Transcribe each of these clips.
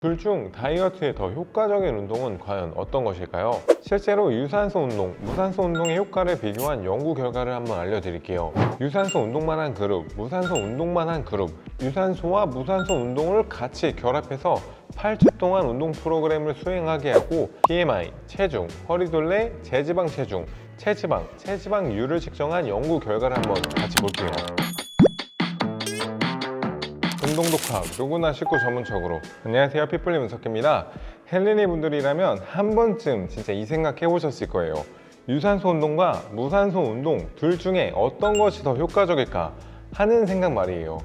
둘 중 다이어트에 더 효과적인 운동은 과연 어떤 것일까요? 실제로 유산소 운동, 무산소 운동의 효과를 비교한 연구 결과를 한번 알려드릴게요. 유산소 운동만 한 그룹, 무산소 운동만 한 그룹, 유산소와 무산소 운동을 같이 결합해서 8주 동안 운동 프로그램을 수행하게 하고 BMI, 체중, 허리둘레, 제지방 체중, 체지방률을 측정한 연구 결과를 한번 같이 볼게요. 운동 독학, 누구나 쉽고 전문적으로. 안녕하세요, 핏불리 문석기입니다. 헬린이 분들이라면 한 번쯤 진짜 이 생각 해보셨을 거예요. 유산소 운동과 무산소 운동 둘 중에 어떤 것이 더 효과적일까 하는 생각 말이에요.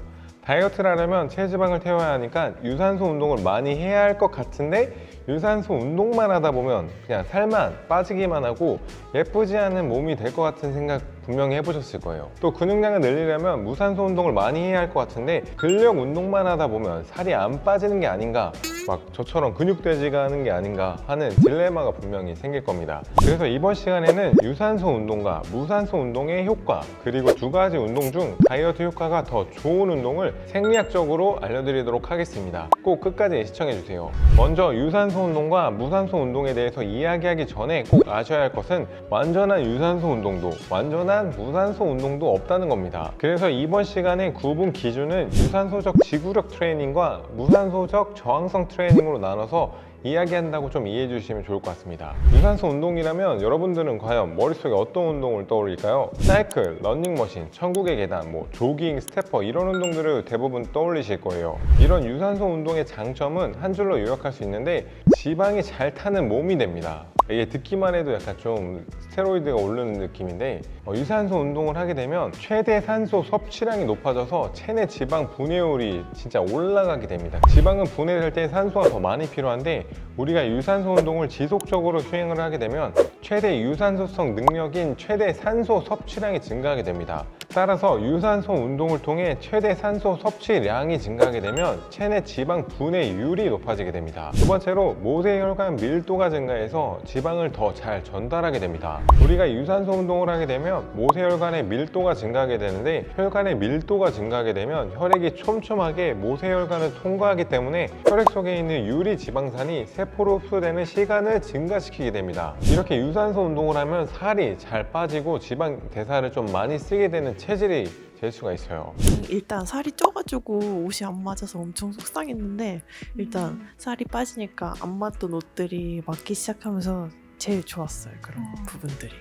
다이어트를 하려면 체지방을 태워야 하니까 유산소 운동을 많이 해야 할 것 같은데 유산소 운동만 하다 보면 그냥 살만 빠지기만 하고 예쁘지 않은 몸이 될 것 같은 생각 분명히 해보셨을 거예요. 또 근육량을 늘리려면 무산소 운동을 많이 해야 할 것 같은데 근력 운동만 하다 보면 살이 안 빠지는 게 아닌가, 막 저처럼 근육돼지가 하는 게 아닌가 하는 딜레마가 분명히 생길 겁니다. 그래서 이번 시간에는 유산소 운동과 무산소 운동의 효과, 그리고 두 가지 운동 중 다이어트 효과가 더 좋은 운동을 생리학적으로 알려드리도록 하겠습니다. 꼭 끝까지 시청해주세요. 먼저 유산소 운동과 무산소 운동에 대해서 이야기하기 전에 꼭 아셔야 할 것은 완전한 유산소 운동도 완전한 무산소 운동도 없다는 겁니다. 그래서 이번 시간의 구분 기준은 유산소적 지구력 트레이닝과 무산소적 저항성 트레이닝으로 나눠서 이야기한다고 좀 이해해 주시면 좋을 것 같습니다. 유산소 운동이라면 여러분들은 과연 머릿속에 어떤 운동을 떠올릴까요? 사이클, 러닝머신, 천국의 계단, 조깅, 스태퍼 이런 운동들을 대부분 떠올리실 거예요. 이런 유산소 운동의 장점은 한 줄로 요약할 수 있는데 지방이 잘 타는 몸이 됩니다. 이게 듣기만 해도 약간 좀 스테로이드가 오르는 느낌인데 유산소 운동을 하게 되면 최대 산소 섭취량이 높아져서 체내 지방 분해율이 진짜 올라가게 됩니다. 지방은 분해될 때 산소가 더 많이 필요한데 우리가 유산소 운동을 지속적으로 수행을 하게 되면 최대 유산소성 능력인 최대 산소 섭취량이 증가하게 됩니다. 따라서 유산소 운동을 통해 최대 산소 섭취량이 증가하게 되면 체내 지방 분해율이 높아지게 됩니다. 두 번째로 모세혈관 밀도가 증가해서 지방을 더 잘 전달하게 됩니다. 우리가 유산소 운동을 하게 되면 모세혈관의 밀도가 증가하게 되는데 혈관의 밀도가 증가하게 되면 혈액이 촘촘하게 모세혈관을 통과하기 때문에 혈액 속에 있는 유리 지방산이 세포로 흡수되는 시간을 증가시키게 됩니다. 이렇게 유산소 운동을 하면 살이 잘 빠지고 지방 대사를 좀 많이 쓰게 되는 체질이 될 수가 있어요. 일단 살이 쪄가지고 옷이 안 맞아서 엄청 속상했는데 일단 살이 빠지니까 안 맞던 옷들이 맞기 시작하면서 제일 좋았어요. 그런 부분들이.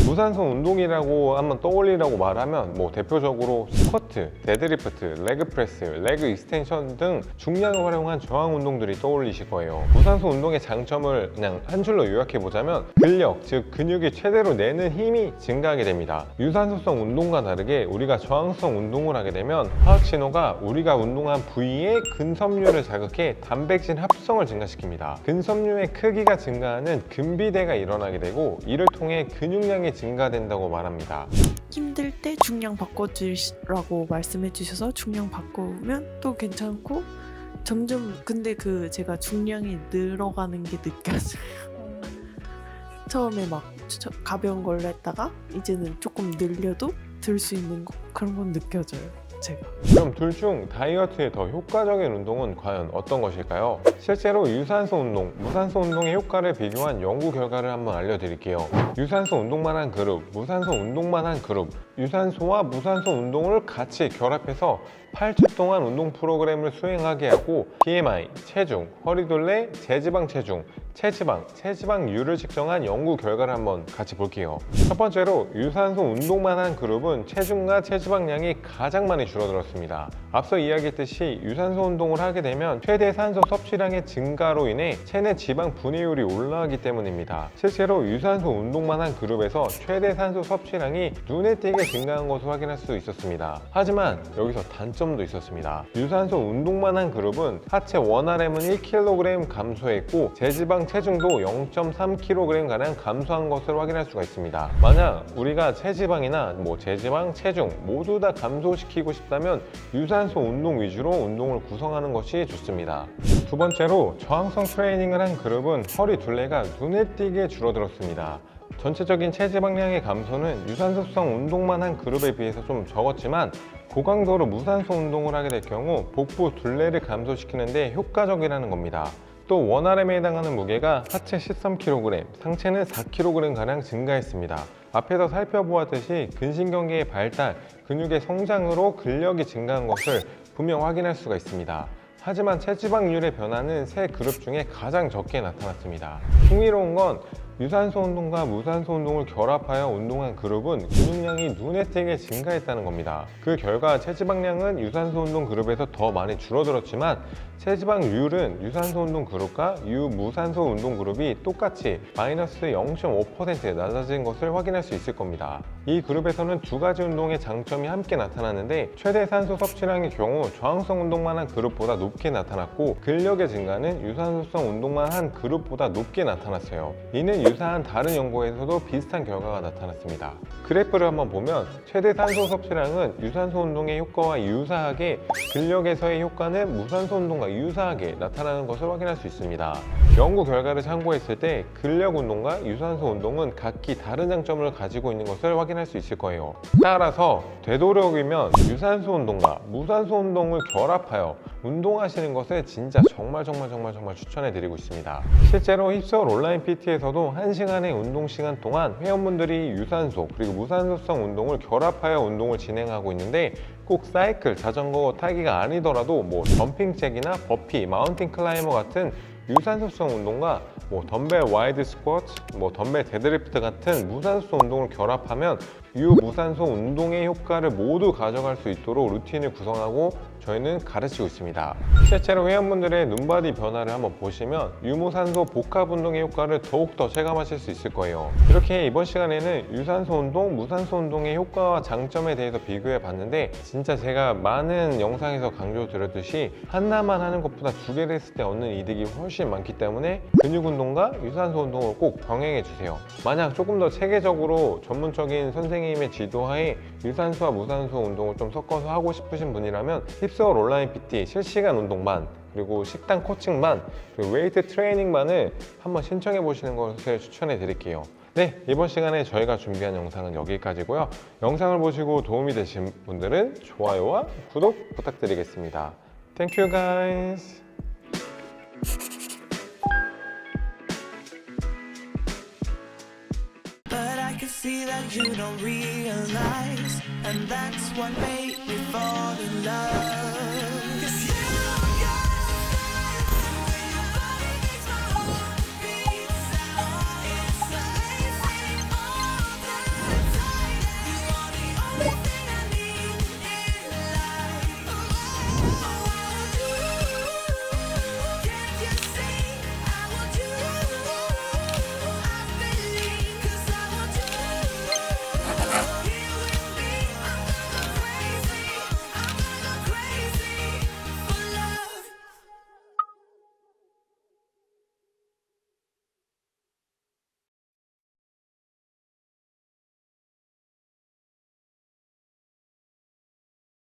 무산소 운동이라고 한번 떠올리라고 말하면 대표적으로 스쿼트, 데드리프트, 레그프레스, 레그 익스텐션 등 중량을 활용한 저항 운동들이 떠올리실 거예요. 무산소 운동의 장점을 그냥 한 줄로 요약해 보자면 근력, 즉 근육이 최대로 내는 힘이 증가하게 됩니다. 유산소성 운동과 다르게 우리가 저항성 운동을 하게 되면 화학 신호가 우리가 운동한 부위의 근섬유를 자극해 단백질 합성을 증가시킵니다. 근섬유의 크기가 증가하는 근비대가 일어나게 되고 이를 통해 근육량이 증가된다고 말합니다. 힘들 때 중량 바꿔주시라고 말씀해 주셔서 중량 바꾸면 또 괜찮고 점점 근데 제가 중량이 늘어가는 게 느껴져요. 처음에 막 가벼운 걸로 했다가 이제는 조금 늘려도 들 수 있는 그런 건 느껴져요. 제가. 그럼 둘 중 다이어트에 더 효과적인 운동은 과연 어떤 것일까요? 실제로 유산소 운동, 무산소 운동의 효과를 비교한 연구 결과를 한번 알려드릴게요. 유산소 운동만 한 그룹, 무산소 운동만 한 그룹, 유산소와 무산소 운동을 같이 결합해서 8주 동안 운동 프로그램을 수행하게 하고 BMI, 체중, 허리둘레, 제지방 체중, 체지방률을 측정한 연구 결과를 한번 같이 볼게요. 첫 번째로 유산소 운동만 한 그룹은 체중과 체지방량이 가장 많이 줄어들었습니다. 앞서 이야기했듯이 유산소 운동을 하게 되면 최대 산소 섭취량의 증가로 인해 체내 지방 분해율이 올라가기 때문입니다. 실제로 유산소 운동만 한 그룹에서 최대 산소 섭취량이 눈에 띄게 증가한 것을 확인할 수 있었습니다. 하지만 여기서 단점도 있었습니다. 유산소 운동만 한 그룹은 하체 원RM은 1kg 감소했고 제지방 체중도 0.3kg가량 감소한 것을 확인할 수가 있습니다. 만약 우리가 체지방이나 제지방, 체중 모두 다 감소시키고 싶다면 유산소 운동 위주로 운동을 구성하는 것이 좋습니다. 두 번째로 저항성 트레이닝을 한 그룹은 허리 둘레가 눈에 띄게 줄어들었습니다. 전체적인 체지방량의 감소는 유산소성 운동만 한 그룹에 비해서 좀 적었지만 고강도로 무산소 운동을 하게 될 경우 복부 둘레를 감소시키는 데 효과적이라는 겁니다. 또 원RM에 해당하는 무게가 하체 13kg, 상체는 4kg가량 증가했습니다. 앞에서 살펴보았듯이 근신경계의 발달, 근육의 성장으로 근력이 증가한 것을 분명 확인할 수가 있습니다. 하지만 체지방률의 변화는 세 그룹 중에 가장 적게 나타났습니다. 흥미로운 건 유산소 운동과 무산소 운동을 결합하여 운동한 그룹은 근육량이 눈에 띄게 증가했다는 겁니다. 그 결과 체지방량은 유산소 운동 그룹에서 더 많이 줄어들었지만 체지방률은 유산소 운동 그룹과 유무산소 운동 그룹이 똑같이 마이너스 0.5% 낮아진 것을 확인할 수 있을 겁니다. 이 그룹에서는 두 가지 운동의 장점이 함께 나타났는데 최대 산소 섭취량의 경우 저항성 운동만 한 그룹보다 높게 나타났고 근력의 증가는 유산소성 운동만 한 그룹보다 높게 나타났어요. 이는 유사한 다른 연구에서도 비슷한 결과가 나타났습니다. 그래프를 한번 보면 최대 산소 섭취량은 유산소 운동의 효과와 유사하게 근력에서의 효과는 무산소 운동과 유사하게 나타나는 것을 확인할 수 있습니다. 연구 결과를 참고했을 때 근력 운동과 유산소 운동은 각기 다른 장점을 가지고 있는 것을 확인할 수 있을 거예요. 따라서 되도록이면 유산소 운동과 무산소 운동을 결합하여 운동하시는 것을 진짜 정말 추천해 드리고 있습니다. 실제로 힙스월 온라인 PT에서도 1시간의 운동 시간 동안 회원분들이 유산소 그리고 무산소성 운동을 결합하여 운동을 진행하고 있는데 꼭 사이클, 자전거 타기가 아니더라도 점핑잭이나 버피, 마운틴 클라이머 같은 유산소성 운동과 덤벨 와이드 스쿼트, 덤벨 데드리프트 같은 무산소 운동을 결합하면 유무산소 운동의 효과를 모두 가져갈 수 있도록 루틴을 구성하고 저희는 가르치고 있습니다. 실제로 회원분들의 눈바디 변화를 한번 보시면 유무산소 복합 운동의 효과를 더욱더 체감하실 수 있을 거예요. 이렇게 이번 시간에는 유산소 운동, 무산소 운동의 효과와 장점에 대해서 비교해 봤는데 진짜 제가 많은 영상에서 강조드렸듯이 하나만 하는 것보다 두 개를 했을 때 얻는 이득이 훨씬 많기 때문에 근육 운동과 유산소 운동을 꼭 병행해 주세요. 만약 조금 더 체계적으로 전문적인 선생님의 지도하에 유산소와 무산소 운동을 좀 섞어서 하고 싶으신 분이라면 힙스월 온라인 PT 실시간 운동반 그리고 식단 코칭반 그리고 웨이트 트레이닝반을 한번 신청해 보시는 것을 추천해 드릴게요. 네, 이번 시간에 저희가 준비한 영상은 여기까지고요. 영상을 보시고 도움이 되신 분들은 좋아요와 구독 부탁드리겠습니다. Thank you guys. But I can see that you don't realize, and that's what made me fall in love. 'Cause you